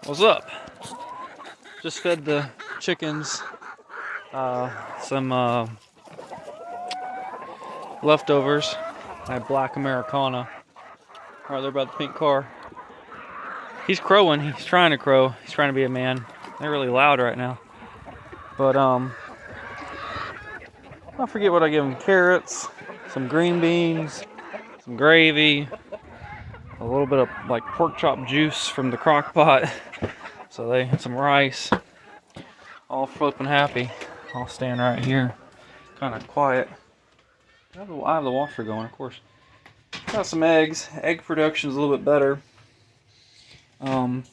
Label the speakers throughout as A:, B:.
A: What's up? Just fed the chickens some leftovers. I have black Americana right there by the pink car. He's crowing. He's trying to crow. He's trying to be a man. They're really loud right now. But I forget what I give him. Carrots, some green beans, some gravy, a little bit of like pork chop juice from the crock pot. So they had some rice. All flipping happy. I'll stand right here, kind of quiet. I have the washer going, of course. Got some eggs. Egg production is a little bit better. Me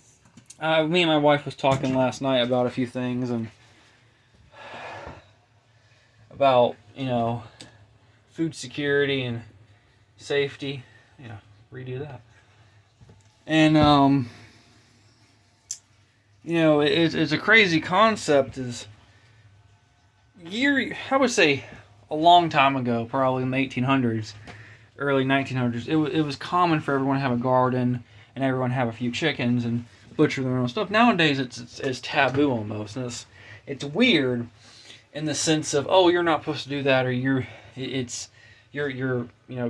A: and my wife was talking last night about a few things and about, food security and safety. Yeah, redo that. And it's a crazy concept. I would say a long time ago, probably in the 1800s, early 1900s, it was common for everyone to have a garden and everyone to have a few chickens and butcher their own stuff. Nowadays, it's taboo almost, and it's weird in the sense of, oh, you're not supposed to do that, or you're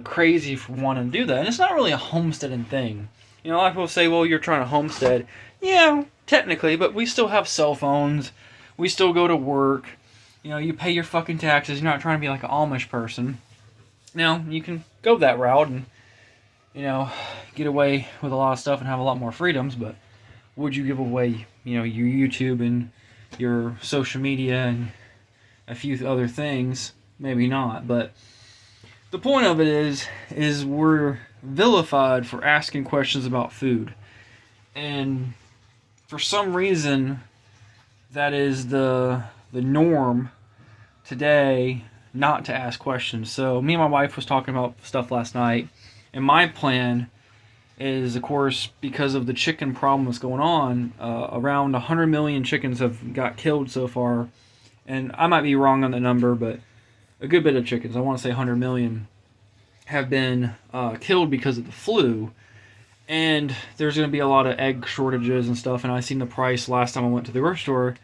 A: crazy for wanting to do that. And it's not really a homesteading thing. A lot of people say, well, you're trying to homestead. Yeah, technically, but we still have cell phones. We still go to work. You pay your fucking taxes. You're not trying to be like an Amish person. Now, you can go that route and, get away with a lot of stuff and have a lot more freedoms, but would you give away, your YouTube and your social media and a few other things? Maybe not, but the point of it is we're vilified for asking questions about food. And for some reason, that is the norm today, not to ask questions. So me and my wife was talking about stuff last night, and my plan is, of course, because of the chicken problem that's going on, around 100 million chickens have got killed so far, and I might be wrong on the number, but a good bit of chickens, I want to say 100 million, have been killed because of the flu. And there's going to be a lot of egg shortages and stuff, and I seen the price last time I went to the grocery store.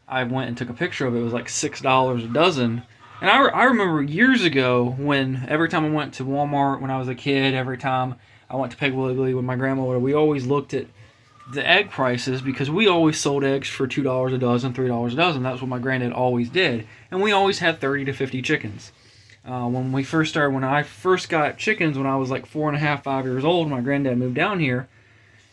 A: I went and took a picture of it. It was like $6 a dozen. And I remember years ago when every time I went to Walmart when I was a kid, every time I went to Piggly Wiggly with my grandmother, we always looked at the egg prices because we always sold eggs for $2 a dozen, $3 a dozen. That's what my granddad always did. And we always had 30 to 50 chickens. When I first got chickens when I was like 4.5, 5 years old, my granddad moved down here,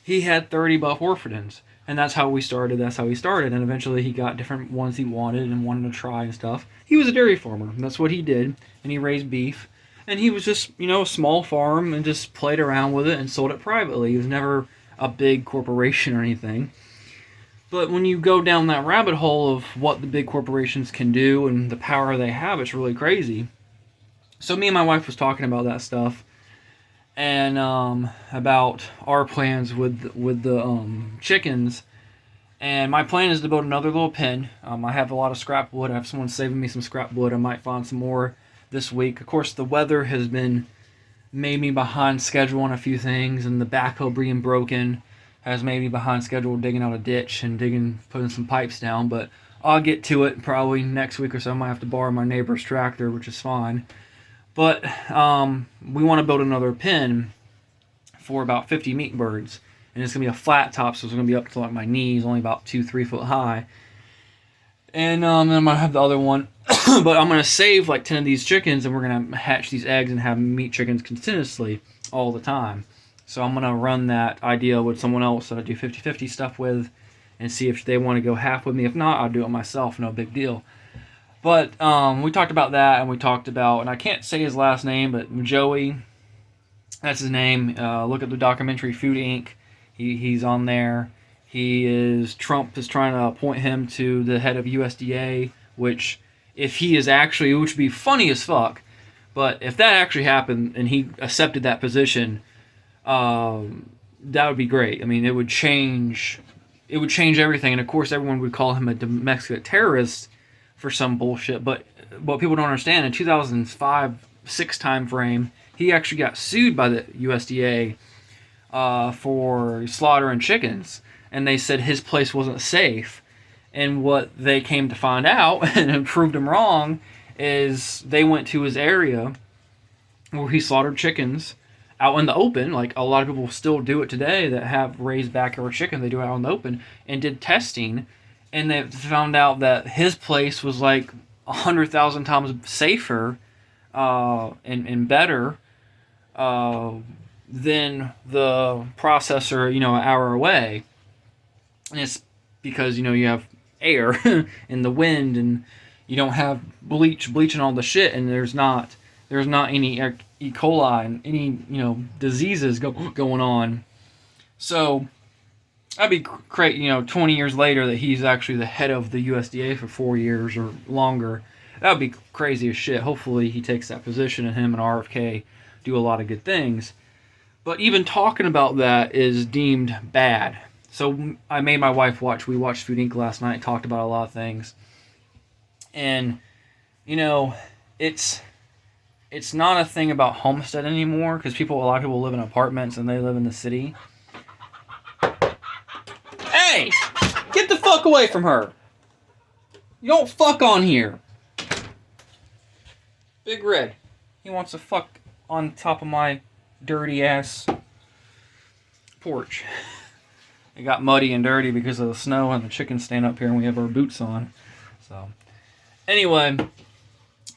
A: he had 30 buff orphans. And that's how we started. And eventually he got different ones he wanted and wanted to try and stuff. He was a dairy farmer. And that's what he did. And he raised beef. And he was just, a small farm and just played around with it and sold it privately. He was never a big corporation or anything. But when you go down that rabbit hole of what the big corporations can do and the power they have, it's really crazy. So me and my wife was talking about that stuff. And about our plans with the chickens, and my plan is to build another little pen. I have a lot of scrap wood. I have someone saving me some scrap wood. I might find some more this week. Of course, the weather has made me behind schedule on a few things, and the backhoe being broken has made me behind schedule digging out a ditch and putting some pipes down. But I'll get to it probably next week or so. I might have to borrow my neighbor's tractor, which is fine. But we want to build another pen for about 50 meat birds. And it's going to be a flat top, so it's going to be up to like my knees, only about 2-3 foot high. And then I'm going to have the other one. But I'm going to save like 10 of these chickens, and we're going to hatch these eggs and have meat chickens continuously all the time. So I'm going to run that idea with someone else that I do 50-50 stuff with and see if they want to go half with me. If not, I'll do it myself, no big deal. But we talked about that, and we talked about, and I can't say his last name, but Joey, that's his name. Look at the documentary Food Inc. He's on there. Trump is trying to appoint him to the head of USDA, which if he is actually, which would be funny as fuck, but if that actually happened and he accepted that position, that would be great. I mean, it would change everything, and of course everyone would call him a domestic terrorist for some bullshit, but what people don't understand, in 2005-6 time frame, he actually got sued by the USDA for slaughtering chickens, and they said his place wasn't safe. And what they came to find out, and it proved him wrong, is they went to his area where he slaughtered chickens out in the open. Like a lot of people still do it today that have raised backyard chickens. They do it out in the open, and did testing, and they found out that his place was like 100,000 times safer and better than the processor, an hour away. And it's because, you have air and the wind, and you don't have bleaching all the shit, and there's not any E. coli and any, diseases going on. So that'd be great, 20 years later that he's actually the head of the USDA for 4 years or longer. That would be crazy as shit. Hopefully he takes that position, and him and RFK do a lot of good things. But even talking about that is deemed bad. So I made my wife we watched Food Inc. last night, talked about a lot of things. And, it's not a thing about homestead anymore, because a lot of people live in apartments and they live in the city. Hey! Get the fuck away from her! You don't fuck on here! Big Red. He wants to fuck on top of my dirty ass porch. It got muddy and dirty because of the snow and the chickens staying up here, and we have our boots on. So, anyway,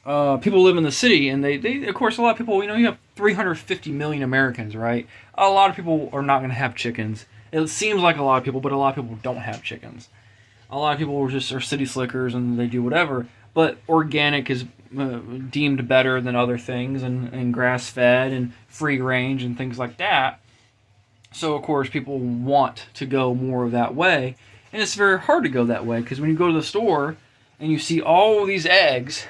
A: people live in the city, and they of course, a lot of people, you have 350 million Americans, right? A lot of people are not going to have chickens. It seems like a lot of people, but a lot of people don't have chickens. A lot of people are city slickers, and they do whatever. But organic is deemed better than other things, and grass-fed and free range and things like that. So, of course, people want to go more of that way. And it's very hard to go that way, because when you go to the store and you see all these eggs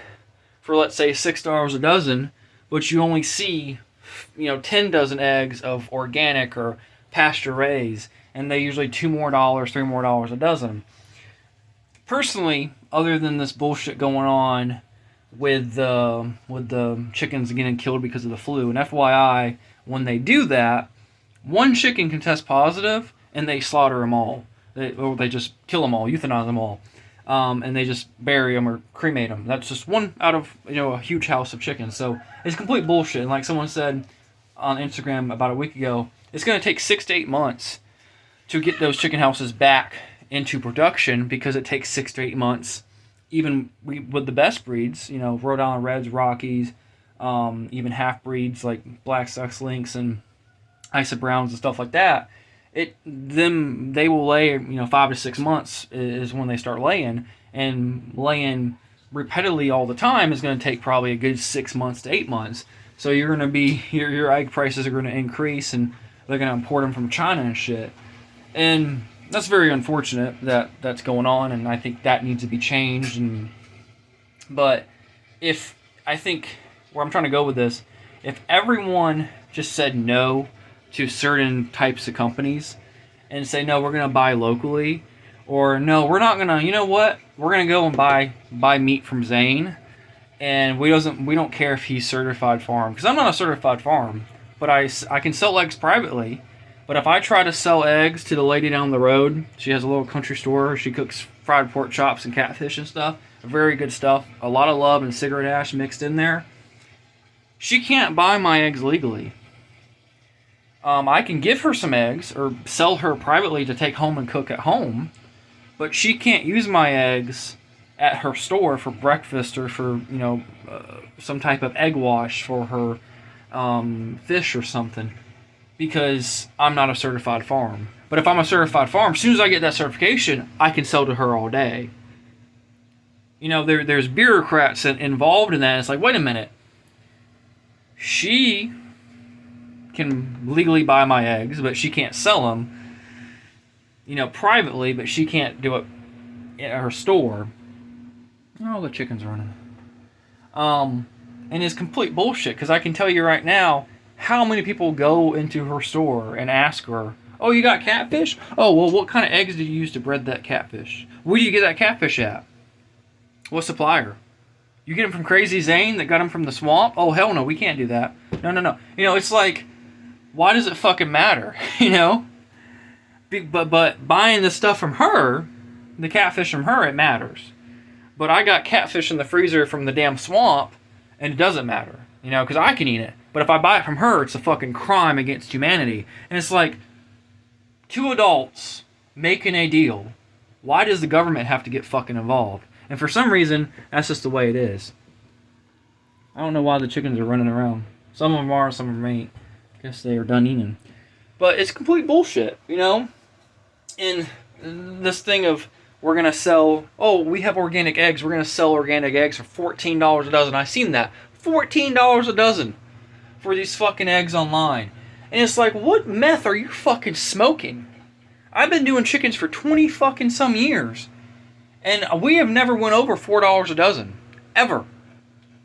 A: for, let's say, $6 a dozen, but you only see, 10 dozen eggs of organic or pasture raised, and they usually $2 more, $3 more a dozen. Personally, other than this bullshit going on with the chickens getting killed because of the flu, and FYI, when they do that, one chicken can test positive, and they slaughter them all. They just kill them all, euthanize them all, and they just bury them or cremate them. That's just one out of a huge house of chickens. So it's complete bullshit. And like someone said on Instagram about a week ago, it's going to take 6 to 8 months to get those chicken houses back into production, because it takes 6 to 8 months, even with the best breeds, Rhode Island Reds, Rockies, even half breeds like Black Sox Lynx and Isa Browns and stuff like that. They will lay 5 to 6 months is when they start laying, and laying repeatedly all the time is going to take probably a good 6 months to 8 months. So you're going to be your egg prices are going to increase, and they're going to import them from China and shit. And that's very unfortunate that that's going on, and I think that needs to be changed. But I think where I'm trying to go with this, if everyone just said no to certain types of companies and say, no, we're going to buy locally, or no, we're not going to, we're going to go and buy meat from Zane, and we don't care if he's certified farm, because I'm not a certified farm, but I can sell eggs privately. But if I try to sell eggs to the lady down the road, she has a little country store, she cooks fried pork chops and catfish and stuff, very good stuff, a lot of love and cigarette ash mixed in there, she can't buy my eggs legally. I can give her some eggs or sell her privately to take home and cook at home, but she can't use my eggs at her store for breakfast or for, some type of egg wash for her fish or something, because I'm not a certified farm. But if I'm a certified farm, as soon as I get that certification, I can sell to her all day. There's bureaucrats involved in that. It's like, wait a minute. She can legally buy my eggs, but she can't sell them, privately, but she can't do it at her store. Oh, the chicken's running. And it's complete bullshit, because I can tell you right now how many people go into her store and ask her, oh, you got catfish? Oh, well, what kind of eggs did you use to bred that catfish? Where do you get that catfish at? What supplier? You get them from Crazy Zane that got them from the swamp? Oh, hell no, we can't do that. No. It's like, why does it fucking matter? But buying the stuff from her, the catfish from her, it matters. But I got catfish in the freezer from the damn swamp, and it doesn't matter, because I can eat it. But if I buy it from her, it's a fucking crime against humanity. And it's like, two adults making a deal. Why does the government have to get fucking involved? And for some reason, that's just the way it is. I don't know why the chickens are running around. Some of them are, some of them ain't. Guess they are done eating. But it's complete bullshit, And this thing of, we're going to sell, we have organic eggs. We're going to sell organic eggs for $14 a dozen. I've seen that. $14 a dozen for these fucking eggs online. And it's like, what meth are you fucking smoking? I've been doing chickens for 20 fucking some years. And we have never went over $4 a dozen. Ever.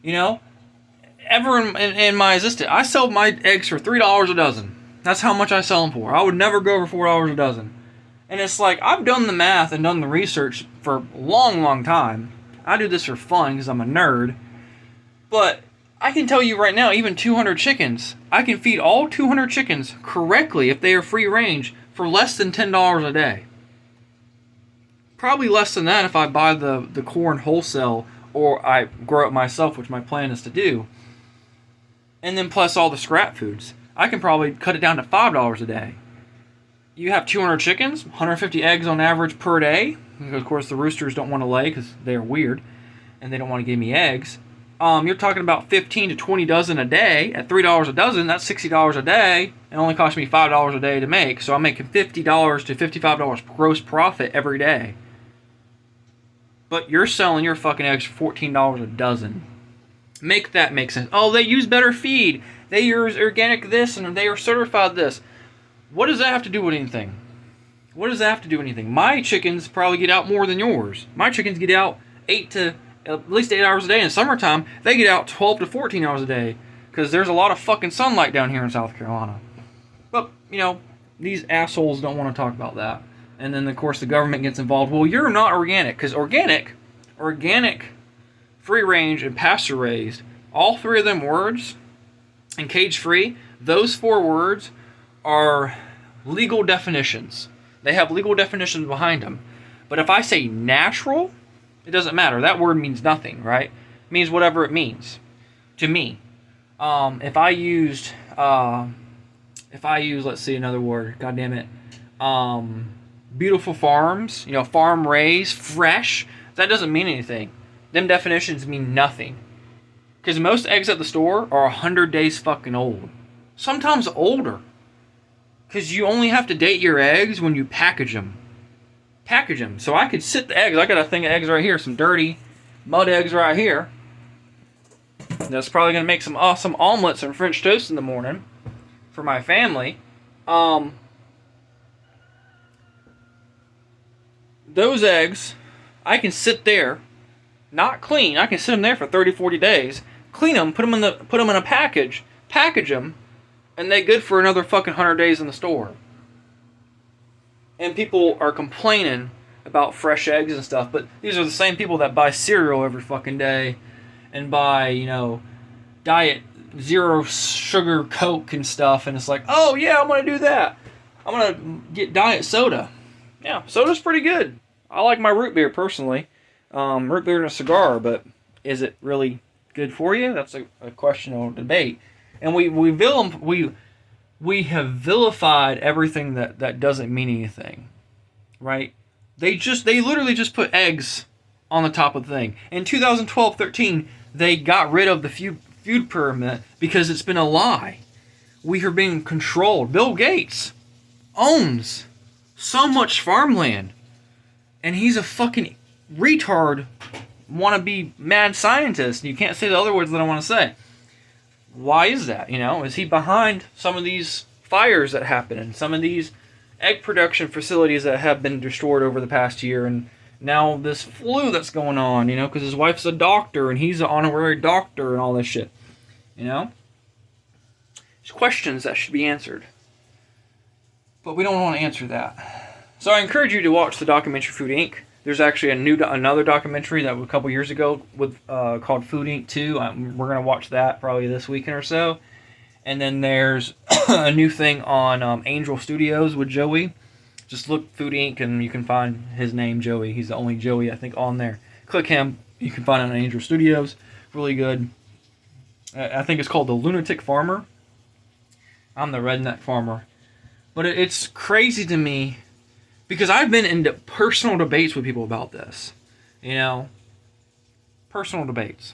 A: Ever in my existence. I sell my eggs for $3 a dozen. That's how much I sell them for. I would never go over $4 a dozen. And it's like, I've done the math and done the research for a long, long time. I do this for fun because I'm a nerd. But I can tell you right now, even 200 chickens, I can feed all 200 chickens correctly if they are free range for less than $10 a day. Probably less than that if I buy the corn wholesale or I grow it myself, which my plan is to do. And then plus all the scrap foods. I can probably cut it down to $5 a day. You have 200 chickens, 150 eggs on average per day. Because, of course, the roosters don't want to lay because they're weird. And they don't want to give me eggs. You're talking about 15 to 20 dozen a day. At $3 a dozen, that's $60 a day. It only costs me $5 a day to make. So I'm making $50 to $55 gross profit every day. But you're selling your fucking eggs for $14 a dozen. Make that make sense. Oh, they use better feed. They use organic this and they are certified this. What does that have to do with anything? What does that have to do with anything? My chickens probably get out more than yours. My chickens get out at least 8 hours a day. In summertime, they get out 12 to 14 hours a day. Because there's a lot of fucking sunlight down here in South Carolina. But, these assholes don't want to talk about that. And then, of course, the government gets involved. Well, you're not organic. Because organic, free range, and pasture raised, all three of them words, and cage free, those four words are legal definitions. They have legal definitions behind them. But if I say natural, it doesn't matter. That word means nothing, right? It means whatever it means to me. If I used, let's see, another word, God damn it, beautiful farms, farm raised, fresh, that doesn't mean anything. Them definitions mean nothing. Because most eggs at the store are 100 days fucking old. Sometimes older. Because you only have to date your eggs when you package them. So I could sit the eggs. I got a thing of eggs right here. Some dirty mud eggs right here. That's probably going to make some awesome omelets and French toast in the morning for my family. Those eggs, I can sit there, not clean. I can sit them there for 30, 40 days. Clean them, put them in a package, package them, and they're good for another fucking 100 days in the store. And people are complaining about fresh eggs and stuff, but these are the same people that buy cereal every fucking day and buy, diet zero sugar Coke and stuff, and it's like, oh yeah, I'm gonna do that. I'm gonna get diet soda. Yeah, soda's pretty good. I like my root beer personally. Root beer and a cigar, but is it really good for you? That's a question or debate. And we have vilified everything that doesn't mean anything, right? They literally just put eggs on the top of the thing. In 2012-13, they got rid of the food pyramid because it's been a lie. We are being controlled. Bill Gates owns so much farmland, and he's a fucking retard, wannabe mad scientist. You can't say the other words that I want to say. Why is that? Is he behind some of these fires that happen and some of these egg production facilities that have been destroyed over the past year, and now this flu that's going on, because his wife's a doctor and he's an honorary doctor and all this shit, There's questions that should be answered. But we don't want to answer that. So I encourage you to watch the documentary Food Inc. There's actually another documentary that was a couple years ago called Food Inc. 2. We're going to watch that probably this weekend or so. And then there's a new thing on Angel Studios with Joey. Just look Food Inc. and you can find his name, Joey. He's the only Joey, I think, on there. Click him. You can find it on Angel Studios. Really good. I think it's called The Lunatic Farmer. I'm the Redneck Farmer. But it's crazy to me because I've been into personal debates with people about this. You know? Personal debates.